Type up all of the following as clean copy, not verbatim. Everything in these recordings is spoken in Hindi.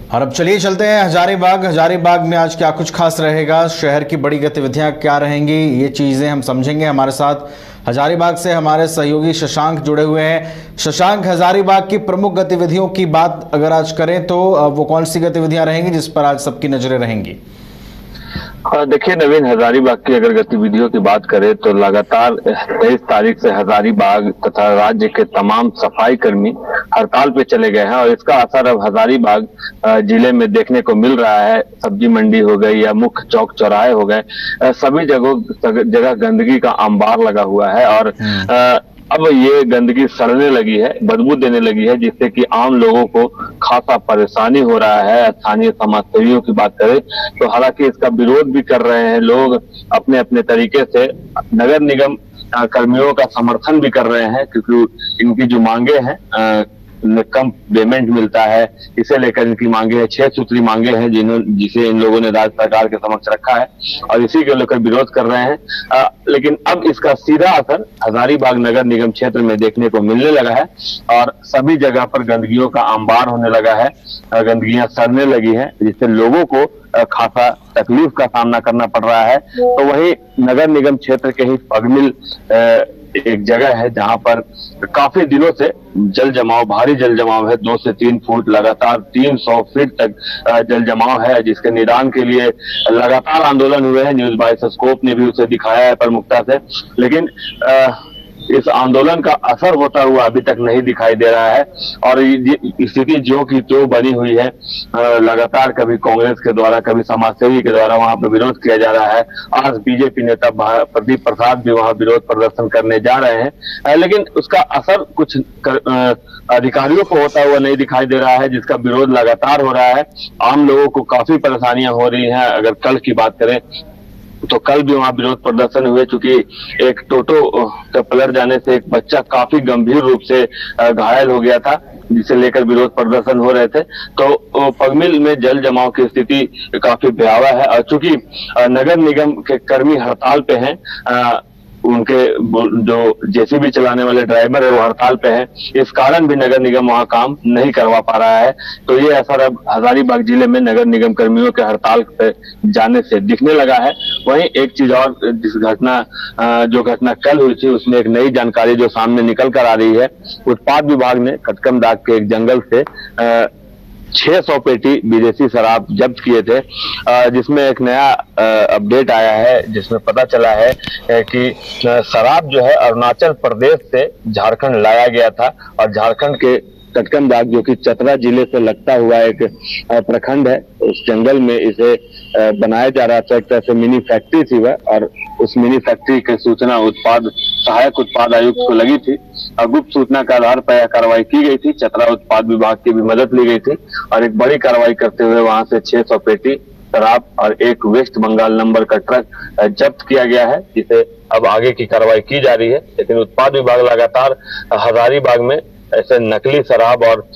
और अब चलिए चलते हैं हजारीबाग। हजारीबाग में आज क्या कुछ खास रहेगा, शहर की बड़ी गतिविधियां क्या रहेंगी, ये चीजें हम समझेंगे। हमारे साथ हजारीबाग से हमारे सहयोगी शशांक जुड़े हुए हैं। शशांक, हजारीबाग की प्रमुख गतिविधियों की बात अगर आज करें तो वो कौन सी गतिविधियां रहेंगी जिस पर आज सबकी नजरें रहेंगी? देखिए नवीन, हजारीबाग की अगर गतिविधियों की बात करें तो लगातार 23 तारीख से हजारीबाग तथा राज्य के तमाम सफाई कर्मी हड़ताल पे चले गए हैं और इसका असर अब हजारीबाग जिले में देखने को मिल रहा है। सब्जी मंडी हो गई या मुख्य चौक चौराहे हो गए, सभी जगह गंदगी का अंबार लगा हुआ है और अब ये गंदगी सड़ने लगी है, बदबू देने लगी है, जिससे कि आम लोगों को खासा परेशानी हो रहा है। स्थानीय समाजसेवियों की बात करें तो हालांकि इसका विरोध भी कर रहे हैं लोग, अपने अपने तरीके से नगर निगम कर्मियों का समर्थन भी कर रहे हैं, क्योंकि इनकी जो मांगे हैं कम पेमेंट मिलता है, इसे लेकर इनकी मांगे है, 6 सूत्री मांगे हैं जिसे इन लोगों ने राज्य सरकार के समक्ष रखा है और इसी को लेकर विरोध कर रहे हैं। लेकिन अब इसका सीधा असर हजारीबाग नगर निगम क्षेत्र में देखने को मिलने लगा है और सभी जगह पर गंदगियों का अंबार होने लगा है, गंदगियां सड़ने लगी है, जिससे लोगों को खासा तकलीफ का सामना करना पड़ रहा है। तो वही नगर निगम क्षेत्र के ही पगमिल एक जगह है जहां पर काफी दिनों से जल जमाव, भारी जल जमाव है, 2 से 3 फुट लगातार 300 फीट तक जल जमाव है, जिसके निदान के लिए लगातार आंदोलन हुए हैं। न्यूज बाइस्कोप ने भी उसे दिखाया है प्रमुखता से, लेकिन इस आंदोलन का असर होता हुआ अभी तक नहीं दिखाई दे रहा है और स्थिति जो की तो बनी हुई है। लगातार कभी कांग्रेस के द्वारा, कभी समाजसेवी के द्वारा वहां पर विरोध किया जा रहा है। आज बीजेपी नेता प्रदीप प्रसाद भी वहां विरोध प्रदर्शन करने जा रहे हैं, लेकिन उसका असर कुछ अधिकारियों को होता हुआ नहीं दिखाई दे रहा है, जिसका विरोध लगातार हो रहा है। आम लोगों को काफी परेशानियां हो रही हैं। अगर कल की बात करें तो कल भी वहां विरोध प्रदर्शन हुए, चूंकि एक टोटो का पलट जाने से एक बच्चा काफी गंभीर रूप से घायल हो गया था, जिसे लेकर विरोध प्रदर्शन हो रहे थे। तो पगमिल में जल जमाव की स्थिति काफी भयावह है और चूंकि नगर निगम के कर्मी हड़ताल पे हैं, उनके जो जेसीबी चलाने वाले ड्राइवर है वो हड़ताल पे है, इस कारण भी नगर निगम वहां काम नहीं करवा पा रहा है। तो ये असर अब हजारीबाग जिले में नगर निगम कर्मियों के हड़ताल पे जाने से दिखने लगा है। वहीं एक चीज और, जो घटना कल हुई थी उसमें एक नई जानकारी जो सामने निकल कर आ रही है। उत्पाद विभाग ने कटकमदाग के एक जंगल से 600 पेटी विदेशी शराब जब्त किए थे, जिसमें एक नया अपडेट आया है, जिसमें पता चला है कि शराब जो है अरुणाचल प्रदेश से झारखंड लाया गया था और झारखंड के कटकमदाग जो कि चतरा जिले से लगता हुआ एक प्रखंड है, उस जंगल में इसे बनाया जा रहा था। एक तरह से मिनी फैक्ट्री थी वह, और उस मिनी फैक्ट्री की सूचना सहायक उत्पाद आयुक्त को लगी थी और गुप्त सूचना के आधार पर कार्रवाई की गई थी। चतरा उत्पाद विभाग की भी मदद ली गई थी और एक बड़ी कार्रवाई करते हुए वहां से 600 पेटी शराब और एक वेस्ट बंगाल नंबर का ट्रक जब्त किया गया है, जिसे अब आगे की कार्रवाई की जा रही है। लेकिन उत्पाद विभाग लगातार हजारीबाग में ऐसे नकली शराब और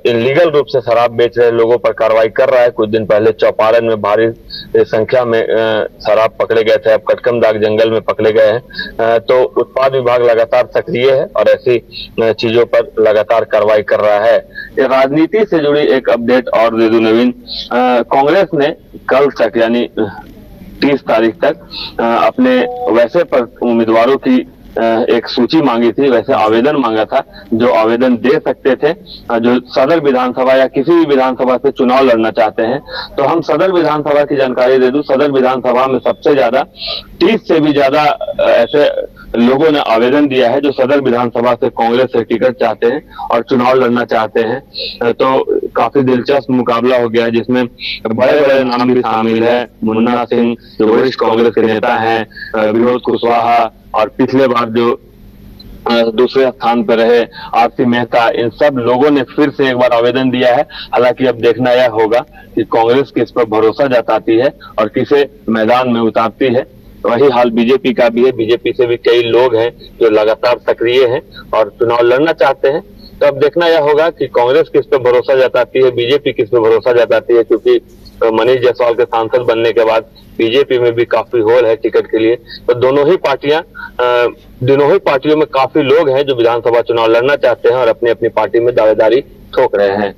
इलीगल रूप से शराब बेच रहे लोगों पर कार्रवाई कर रहा है। कुछ दिन पहले चौपारण में भारी संख्या में शराब पकड़े गए थे, अब कटकमदाग जंगल में पकड़े गए हैं। तो उत्पाद विभाग लगातार सक्रिय है और ऐसी चीजों पर लगातार कार्रवाई कर रहा है। राजनीति से जुड़ी एक अपडेट और दे दूं नवीन, कांग्रेस ने कल तक यानी 30 तारीख तक अपने वैसे उम्मीदवारों की एक सूची मांगी थी, वैसे आवेदन मांगा था जो आवेदन दे सकते थे, जो सदर विधानसभा या किसी भी विधानसभा से चुनाव लड़ना चाहते हैं। तो हम सदर विधानसभा की जानकारी दे दूं, सदर विधानसभा में सबसे ज्यादा 30 से भी ज्यादा ऐसे लोगों ने आवेदन दिया है जो सदर विधानसभा से कांग्रेस से टिकट चाहते हैं और चुनाव लड़ना चाहते हैं। तो काफी दिलचस्प मुकाबला हो गया है, जिसमें बड़े बड़े नाम भी शामिल है। मुन्ना सिंह जो वरिष्ठ कांग्रेस के नेता हैं, विनोद कुशवाहा, और पिछले बार जो दूसरे स्थान पर रहे आरसी मेहता, इन सब लोगों ने फिर से एक बार आवेदन दिया है। हालांकि अब देखना यह होगा कि कांग्रेस किस पर भरोसा जताती है और किसे मैदान में उतारती है। वही हाल बीजेपी का भी है, बीजेपी से भी कई लोग हैं जो लगातार सक्रिय हैं और चुनाव लड़ना चाहते हैं। तो अब देखना यह होगा कि कांग्रेस किस पे भरोसा जताती है, बीजेपी किस पे भरोसा जताती है, क्योंकि मनीष जायसवाल के सांसद बनने के बाद बीजेपी में भी काफी होल है टिकट के लिए। तो दोनों ही पार्टियों में काफी लोग हैं जो विधानसभा चुनाव लड़ना चाहते हैं और अपनी अपनी पार्टी में दावेदारी ठोक रहे हैं।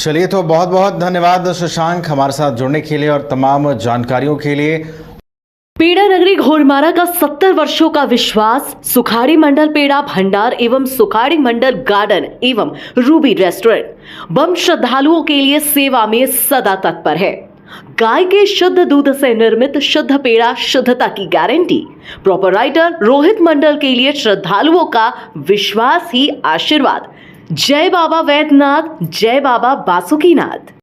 चलिए, तो बहुत बहुत धन्यवाद शशांक हमारे साथ जुड़ने के लिए और तमाम जानकारियों के लिए। पेड़ा नगरी घोड़मारा का 70 वर्षों का विश्वास सुखाड़ी मंडल पेड़ा भंडार एवं सुखाड़ी मंडल गार्डन एवं रूबी रेस्टोरेंट बम श्रद्धालुओं के लिए सेवा में सदा तत्पर है। गाय के शुद्ध दूध से निर्मित शुद्ध पेड़ा, शुद्धता की गारंटी। प्रोपराइटर रोहित मंडल के लिए श्रद्धालुओं का विश्वास ही आशीर्वाद। जय बाबा वैद्यनाथ, जय बाबा बासुकीनाथ।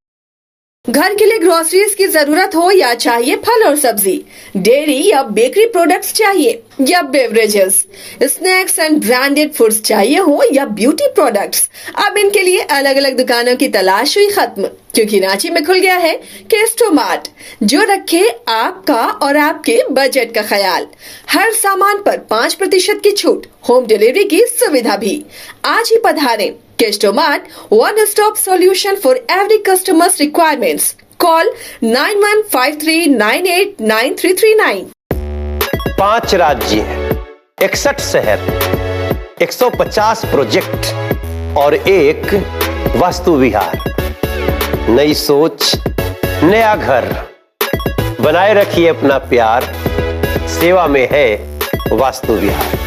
घर के लिए ग्रोसरीज की जरूरत हो या चाहिए फल और सब्जी, डेयरी या बेकरी प्रोडक्ट्स चाहिए या beverages, snacks and branded foods चाहिए हो या ब्यूटी प्रोडक्ट्स, अब इनके लिए अलग अलग दुकानों की तलाश हुई खत्म, क्योंकि रांची में खुल गया है केस्टोमार्ट, जो रखे आपका और आपके बजट का ख्याल। हर सामान पर 5% की छूट, होम डिलीवरी की सुविधा भी। आज ही पधारें। केस्टोमार्ट, one stop solution for every customer's requirements. Call 9153989339. 5 राज्य, 61 शहर, 150 प्रोजेक्ट और एक वास्तु विहार। नई सोच, नया घर। बनाए रखिए अपना प्यार, सेवा में है वास्तु विहार।